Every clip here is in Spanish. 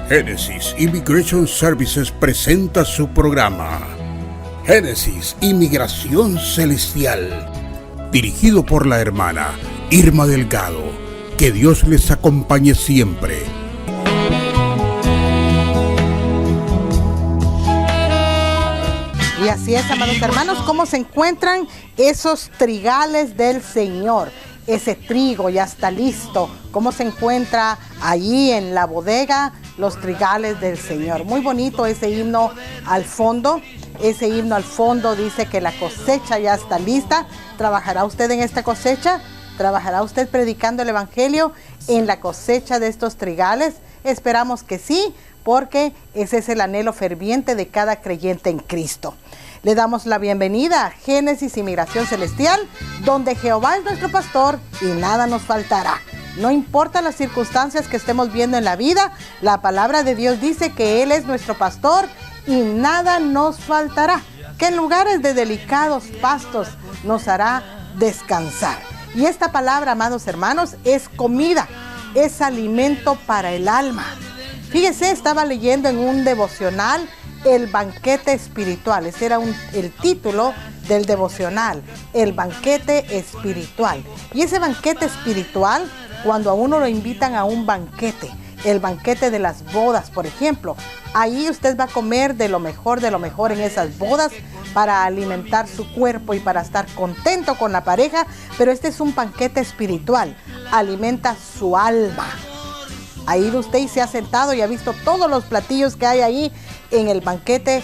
Genesis Immigration Services presenta su programa Génesis Inmigración Celestial, dirigido por la hermana Irma Delgado. Que Dios les acompañe siempre. Y así es, amados hermanos, ¿cómo se encuentran esos trigales del Señor? Ese trigo ya está listo. ¿Cómo se encuentra allí en la bodega los trigales del Señor? Muy bonito ese himno al fondo. Ese himno al fondo dice que la cosecha ya está lista. ¿Trabajará usted en esta cosecha? ¿Trabajará usted predicando el Evangelio en la cosecha de estos trigales? Esperamos que sí, porque ese es el anhelo ferviente de cada creyente en Cristo. Le damos la bienvenida a Génesis Inmigración Celestial, donde Jehová es nuestro pastor y nada nos faltará. No importa las circunstancias que estemos viendo en la vida, la palabra de Dios dice que Él es nuestro pastor y nada nos faltará, que en lugares de delicados pastos nos hará descansar. Y esta palabra, amados hermanos, es comida, es alimento para el alma. Fíjese, estaba leyendo en un devocional El banquete espiritual. Ese era el título del devocional, el banquete espiritual. Y ese banquete espiritual, cuando a uno lo invitan a un banquete, el banquete de las bodas, por ejemplo, ahí usted va a comer de lo mejor en esas bodas para alimentar su cuerpo y para estar contento con la pareja, pero este es un banquete espiritual, alimenta su alma. Ahí usted se ha sentado y ha visto todos los platillos que hay ahí en el banquete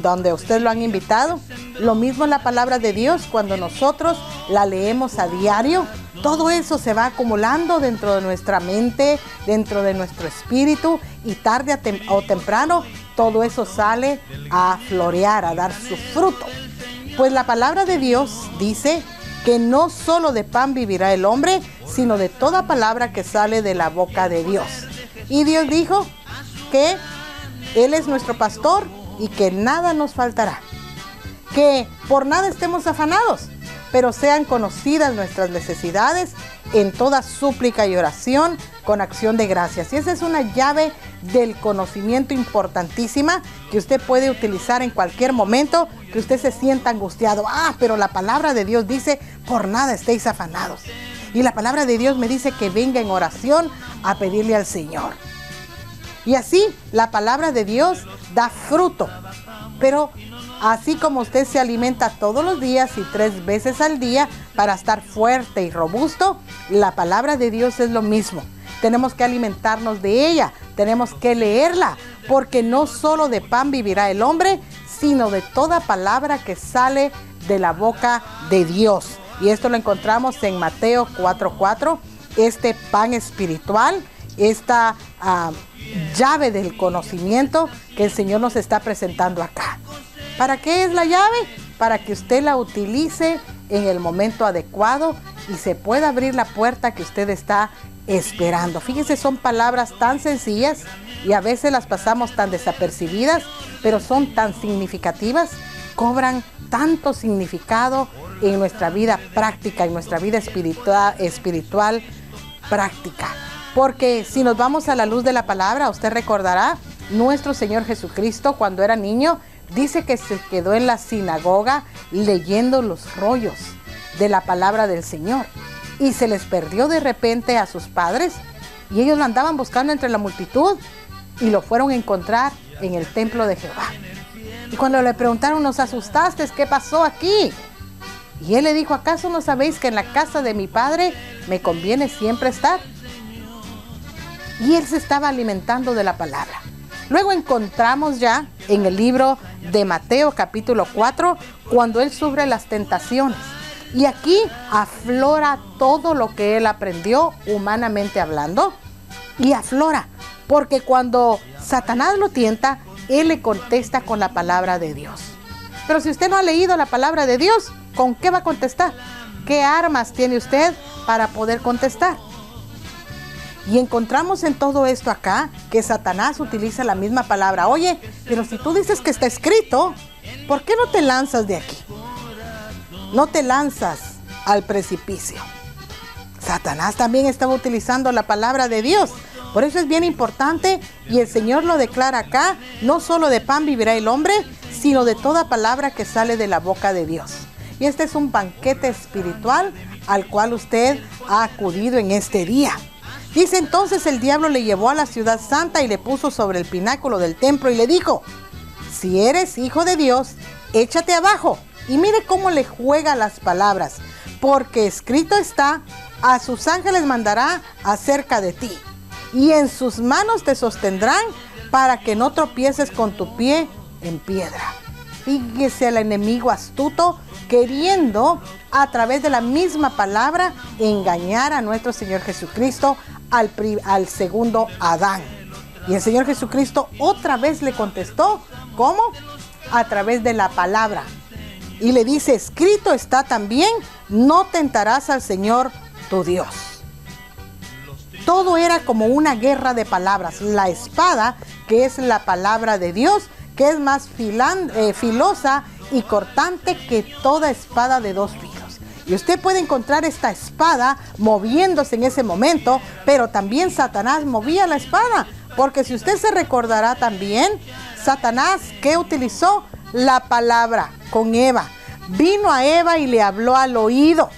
donde usted lo han invitado. Lo mismo en la palabra de Dios, cuando nosotros la leemos a diario, todo eso se va acumulando dentro de nuestra mente, dentro de nuestro espíritu, y tarde o temprano todo eso sale a florear, a dar su fruto. Pues la palabra de Dios dice que no solo de pan vivirá el hombre, sino de toda palabra que sale de la boca de Dios. Y Dios dijo que Él es nuestro pastor y que nada nos faltará. Que por nada estemos afanados, pero sean conocidas nuestras necesidades en toda súplica y oración con acción de gracias. Y esa es una llave del conocimiento importantísima que usted puede utilizar en cualquier momento que usted se sienta angustiado. Pero la palabra de Dios dice, por nada estéis afanados. Y la palabra de Dios me dice que venga en oración a pedirle al Señor. Y así la palabra de Dios da fruto. Pero así como usted se alimenta todos los días y 3 veces al día para estar fuerte y robusto, la palabra de Dios es lo mismo. Tenemos que alimentarnos de ella, tenemos que leerla, porque no solo de pan vivirá el hombre, sino de toda palabra que sale de la boca de Dios. Y esto lo encontramos en Mateo 4:4, este pan espiritual, esta llave del conocimiento que el Señor nos está presentando acá. ¿Para qué es la llave? Para que usted la utilice en el momento adecuado y se pueda abrir la puerta que usted está esperando. Fíjese, son palabras tan sencillas y a veces las pasamos tan desapercibidas, pero son tan significativas, cobran tanto significado en nuestra vida práctica, en nuestra vida espiritual práctica. Porque si nos vamos a la luz de la palabra, usted recordará, nuestro Señor Jesucristo, cuando era niño, dice que se quedó en la sinagoga leyendo los rollos de la palabra del Señor. Y se les perdió de repente a sus padres, y ellos lo andaban buscando entre la multitud, y lo fueron a encontrar en el templo de Jehová. Y cuando le preguntaron, ¿nos asustaste? ¿Qué pasó aquí? Y él le dijo, ¿acaso no sabéis que en la casa de mi padre me conviene siempre estar? Y él se estaba alimentando de la palabra. Luego encontramos ya en el libro de Mateo capítulo 4, cuando él sufre las tentaciones. Y aquí aflora todo lo que él aprendió humanamente hablando. Y aflora, porque cuando Satanás lo tienta, él le contesta con la palabra de Dios. Pero si usted no ha leído la palabra de Dios, ¿con qué va a contestar? ¿Qué armas tiene usted para poder contestar? Y encontramos en todo esto acá que Satanás utiliza la misma palabra. Oye, pero si tú dices que está escrito, ¿por qué no te lanzas de aquí? No te lanzas al precipicio. Satanás también estaba utilizando la palabra de Dios Por eso es bien importante, y el Señor lo declara acá, no solo de pan vivirá el hombre, sino de toda palabra que sale de la boca de Dios. Y este es un banquete espiritual al cual usted ha acudido en este día. Dice: entonces el diablo le llevó a la ciudad santa y le puso sobre el pináculo del templo y le dijo: si eres hijo de Dios, échate abajo. Y mire cómo le juega las palabras, porque escrito está: a sus ángeles mandará acerca de ti, y en sus manos te sostendrán para que no tropieces con tu pie en piedra. Fíjese al enemigo astuto queriendo a través de la misma palabra engañar a nuestro Señor Jesucristo, al segundo Adán. Y el Señor Jesucristo otra vez le contestó, ¿cómo? A través de la palabra. Y le dice: escrito está también, no tentarás al Señor tu Dios. Todo era como una guerra de palabras. La espada, que es la palabra de Dios, que es más filosa y cortante que toda espada de dos filos. Y usted puede encontrar esta espada moviéndose en ese momento, pero también Satanás movía la espada. Porque si usted se recordará también, Satanás, ¿qué utilizó? La palabra con Eva. Vino a Eva y le habló al oído.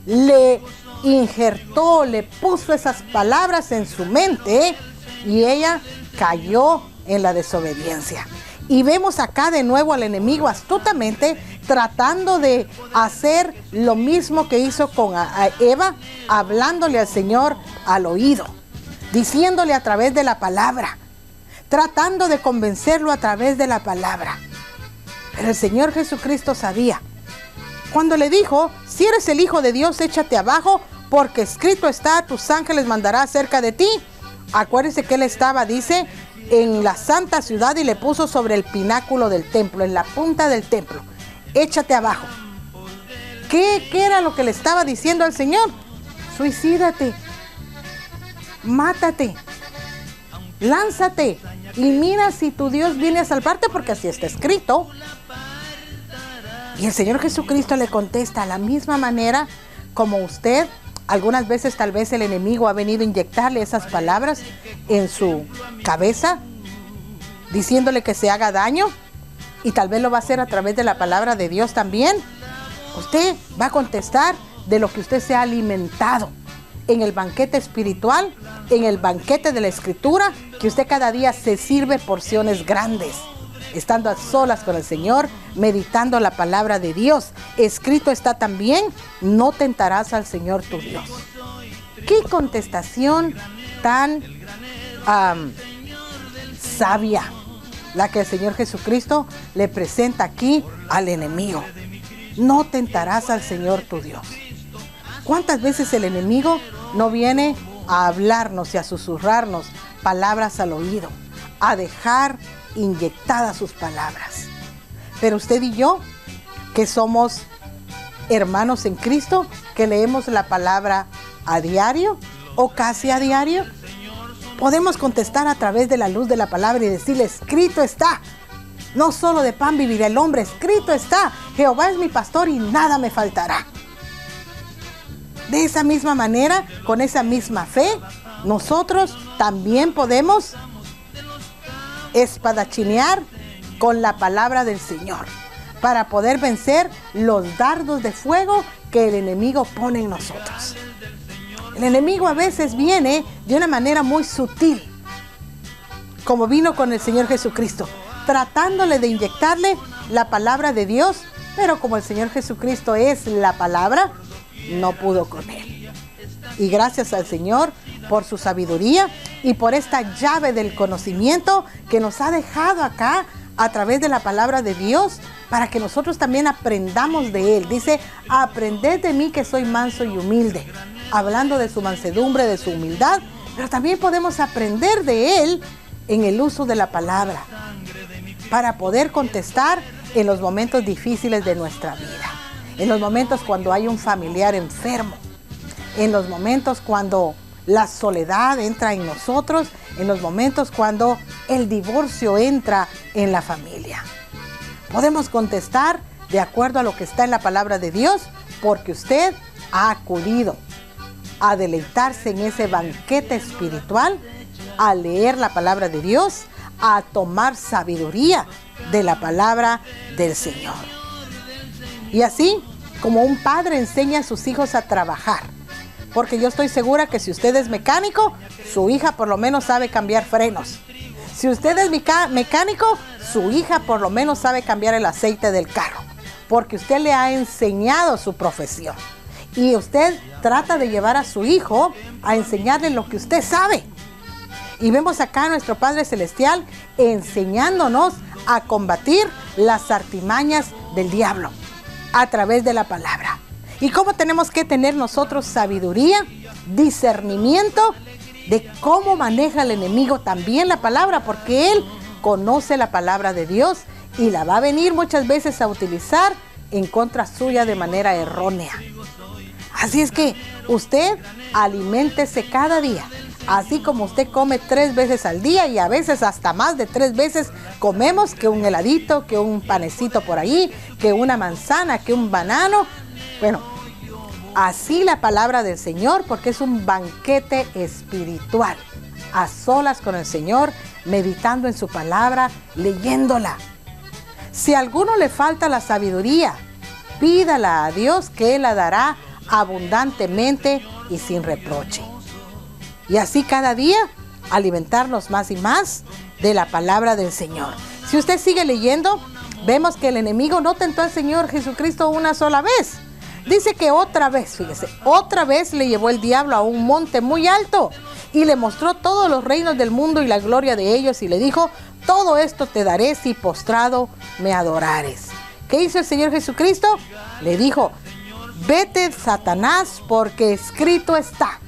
Le injertó, le puso esas palabras en su mente y ella cayó en la desobediencia. Y vemos acá de nuevo al enemigo astutamente tratando de hacer lo mismo que hizo con Eva, hablándole al Señor al oído, diciéndole a través de la palabra, tratando de convencerlo a través de la palabra. Pero el Señor Jesucristo sabía. Cuando le dijo: si eres el Hijo de Dios, échate abajo, porque escrito está: tus ángeles mandará acerca de ti. Acuérdese que él estaba, dice, en la santa ciudad y le puso sobre el pináculo del templo, en la punta del templo. Échate abajo. ¿Qué era lo que le estaba diciendo al Señor? Suicídate, mátate, lánzate y mira si tu Dios viene a salvarte, porque así está escrito. Y el Señor Jesucristo le contesta a la misma manera como usted. Algunas veces tal vez el enemigo ha venido a inyectarle esas palabras en su cabeza, diciéndole que se haga daño, y tal vez lo va a hacer a través de la palabra de Dios también. Usted va a contestar de lo que usted se ha alimentado en el banquete espiritual, en el banquete de la Escritura, que usted cada día se sirve porciones grandes, estando a solas con el Señor, meditando la palabra de Dios. Escrito está también: no tentarás al Señor tu Dios. Qué contestación tan sabia la que el Señor Jesucristo le presenta aquí al enemigo. No tentarás al Señor tu Dios. ¿Cuántas veces el enemigo no viene a hablarnos y a susurrarnos palabras al oído, a dejar inyectadas sus palabras? Pero usted y yo, que somos hermanos en Cristo, que leemos la palabra a diario o casi a diario, podemos contestar a través de la luz de la palabra y decirle: escrito está, no solo de pan vivirá el hombre, escrito está: Jehová es mi pastor y nada me faltará. De esa misma manera, con esa misma fe, nosotros también podemos espadachinear con la palabra del Señor para poder vencer los dardos de fuego que el enemigo pone en nosotros. El enemigo a veces viene de una manera muy sutil, como vino con el Señor Jesucristo, tratándole de inyectarle la palabra de Dios, pero como el Señor Jesucristo es la palabra, no pudo con él. Y gracias al Señor por su sabiduría y por esta llave del conocimiento que nos ha dejado acá a través de la palabra de Dios, para que nosotros también aprendamos de él. Dice: aprended de mí que soy manso y humilde, hablando de su mansedumbre, de su humildad, pero también podemos aprender de él en el uso de la palabra para poder contestar en los momentos difíciles de nuestra vida, en los momentos cuando hay un familiar enfermo, en los momentos cuando la soledad entra en nosotros, en los momentos cuando el divorcio entra en la familia. Podemos contestar de acuerdo a lo que está en la palabra de Dios, porque usted ha acudido a deleitarse en ese banquete espiritual a leer la palabra de Dios, a tomar sabiduría de la palabra del Señor. Y así como un padre enseña a sus hijos a trabajar, porque yo estoy segura que si usted es mecánico, su hija por lo menos sabe cambiar frenos. Si usted es mecánico, su hija por lo menos sabe cambiar el aceite del carro, porque usted le ha enseñado su profesión. Y usted trata de llevar a su hijo a enseñarle lo que usted sabe. Y vemos acá a nuestro Padre Celestial enseñándonos a combatir las artimañas del diablo a través de la palabra. Y cómo tenemos que tener nosotros sabiduría, discernimiento de cómo maneja el enemigo también la palabra, porque él conoce la palabra de Dios y la va a venir muchas veces a utilizar en contra suya de manera errónea. Así es que usted aliméntese cada día, así como usted come 3 veces al día y a veces hasta más de 3 veces comemos, que un heladito, que un panecito por ahí, que una manzana, que un banano. Bueno, así la palabra del Señor, porque es un banquete espiritual, a solas con el Señor, meditando en su palabra, leyéndola. Si a alguno le falta la sabiduría, pídala a Dios, que Él la dará abundantemente y sin reproche. Y así cada día alimentarnos más y más de la palabra del Señor. Si usted sigue leyendo, vemos que el enemigo no tentó al Señor Jesucristo una sola vez. Dice que otra vez, fíjese, otra vez le llevó el diablo a un monte muy alto y le mostró todos los reinos del mundo y la gloria de ellos y le dijo: todo esto te daré si postrado me adorares. ¿Qué hizo el Señor Jesucristo? Le dijo: vete, Satanás, porque escrito está.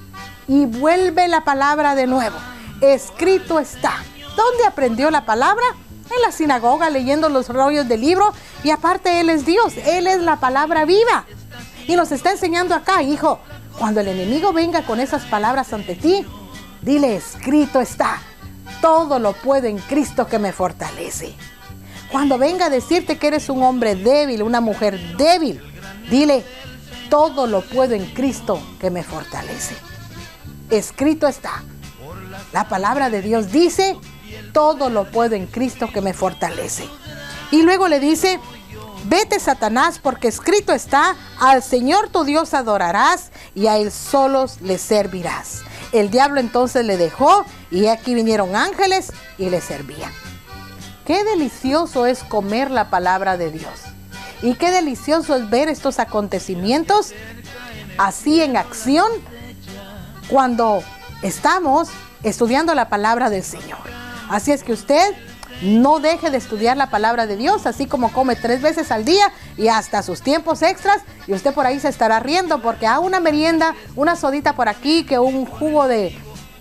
Y vuelve la palabra de nuevo. Escrito está. ¿Dónde aprendió la palabra? En la sinagoga, leyendo los rollos del libro. Y aparte, Él es Dios. Él es la palabra viva. Y nos está enseñando acá: hijo, cuando el enemigo venga con esas palabras ante ti, dile: escrito está. Todo lo puedo en Cristo que me fortalece. Cuando venga a decirte que eres un hombre débil, una mujer débil, dile: todo lo puedo en Cristo que me fortalece. Escrito está. La palabra de Dios dice: todo lo puedo en Cristo que me fortalece. Y luego le dice: vete, Satanás, porque escrito está: al Señor tu Dios adorarás y a Él solos le servirás. El diablo entonces le dejó y aquí vinieron ángeles y le servían. Qué delicioso es comer la palabra de Dios. Y qué delicioso es ver estos acontecimientos así en acción cuando estamos estudiando la palabra del Señor. Así es que usted no deje de estudiar la palabra de Dios, así como come 3 veces al día y hasta sus tiempos extras, y usted por ahí se estará riendo porque una merienda, una sodita por aquí, que un jugo de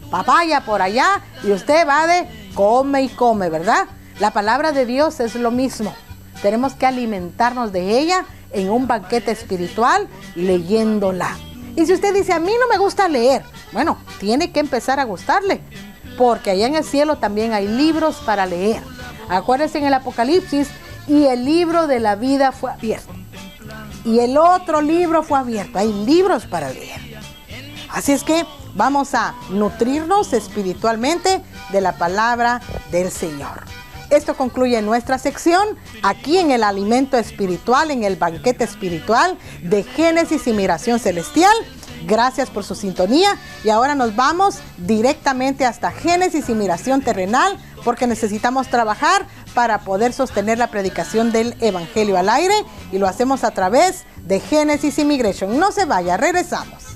papaya por allá, y usted va de come y come, ¿verdad? La palabra de Dios es lo mismo. Tenemos que alimentarnos de ella en un banquete espiritual, leyéndola. Y si usted dice: a mí no me gusta leer, bueno, tiene que empezar a gustarle, porque allá en el cielo también hay libros para leer. Acuérdense en el Apocalipsis: y el libro de la vida fue abierto, y el otro libro fue abierto. Hay libros para leer. Así es que vamos a nutrirnos espiritualmente de la palabra del Señor. Esto concluye nuestra sección aquí en el alimento espiritual, en el banquete espiritual de Génesis y Migración Celestial. Gracias por su sintonía y ahora nos vamos directamente hasta Génesis y Migración Terrenal, porque necesitamos trabajar para poder sostener la predicación del Evangelio al aire, y lo hacemos a través de Génesis Immigration. No se vaya, regresamos.